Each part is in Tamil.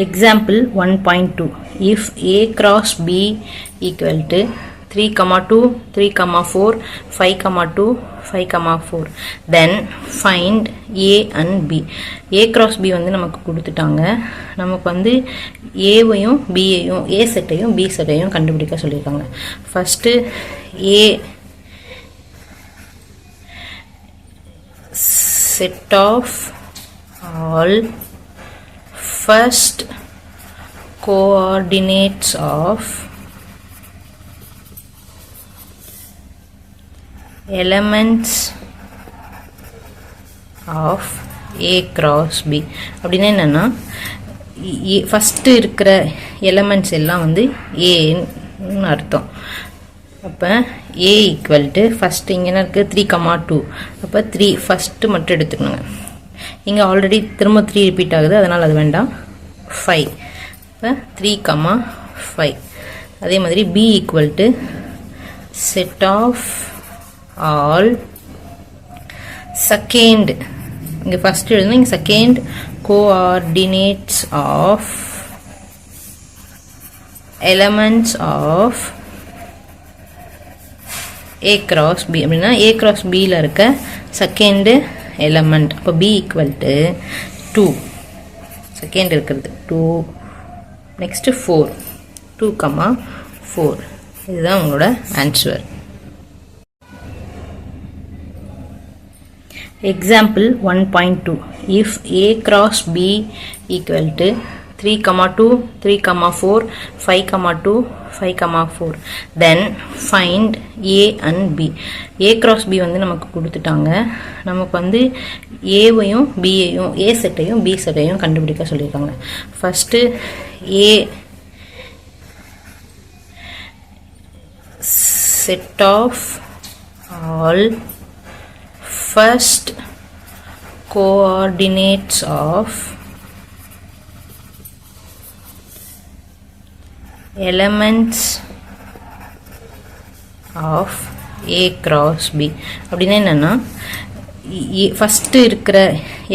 Example 1.2. If A cross B equal to 3, 2, 3, 4, 5, 2, 5, 4, then find A and B. A cross B வந்து நமக்கு கொடுத்துட்டாங்க. நமக்கு வந்து Aவையும் Bயையும் A செட்டையும் B செட்டையும் கண்டுபிடிக்க சொல்லியிருக்காங்க. First A set of all first coordinates of elements of A cross B. அப்படின்னா என்னன்னா ஃபர்ஸ்ட் இருக்கிற எலிமெண்ட்ஸ் எல்லாம் வந்து ஏன்னு அர்த்தம். அப்போ A ஈக்குவல் டு ஃபஸ்ட் இங்கே என்ன இருக்குது 3, 2. அப்போ 3 ஃபஸ்ட்டு மட்டும் எடுத்துக்கணுங்க. இங்கே ஆல்ரெடி திரும்ப 3 ரிப்பீட் ஆகுது, அதனால் அது வேண்டாம். 5. இப்போ 3, 5. அதே மாதிரி B equal to set of all second, இங்கே ஃபஸ்ட் எழுதணும், இங்கே second coordinates of elements of A cross B. அப்படின்னா A cross Bயில் இருக்க செகண்டு எலமெண்ட். அப்போ B ஈக்குவல் டு 2, செகண்ட் இருக்கிறது 2, நெக்ஸ்ட்டு 4, 2, 4. இதுதான் உங்களோட answer. Example 1.2. If A cross B equal to 3, 2, 3, 4, 5, 2, 5, 4, then find A and B. A cross B வந்து நமக்கு கொடுத்துட்டாங்க. நமக்கு வந்து Aவையும் Bயையும் A செட்டையும் B செட்டையும் கண்டுபிடிக்க சொல்லியிருக்காங்க. First A set of all first coordinates of elements of A cross B. அப்படின்னா என்னன்னா ஃபஸ்ட்டு இருக்கிற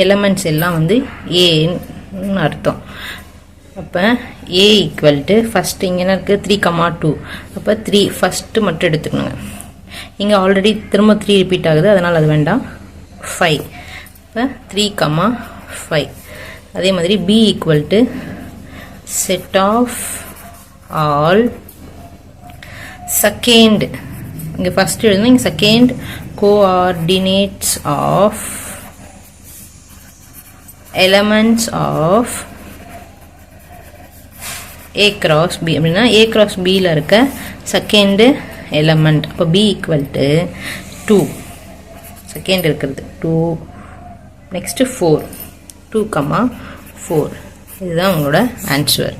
எலிமெண்ட்ஸ் எல்லாம் வந்து ஏன்னு அர்த்தம். அப்போ A ஈக்குவல் டு ஃபஸ்ட் இங்கே என்ன இருக்குது 3, 2. அப்போ 3 ஃபஸ்ட்டு மட்டும் எடுத்துக்கணுங்க. இங்கே ஆல்ரெடி திரும்ப 3 ரிப்பீட் ஆகுது, அதனால் அது வேண்டாம். 5. இப்போ 3, 5. அதே மாதிரி B equal to set of all second, இங்கே ஃபஸ்ட் எழுதணும், இங்கே second coordinates of elements of A cross B. அப்படின்னா A cross Bயில் இருக்க செகண்டு எலமெண்ட். அப்போ B ஈக்குவல் டு 2, செகண்ட் இருக்கிறது 2, நெக்ஸ்ட்டு 4, 2, 4. இதுதான் உங்களோட ஆன்சர்.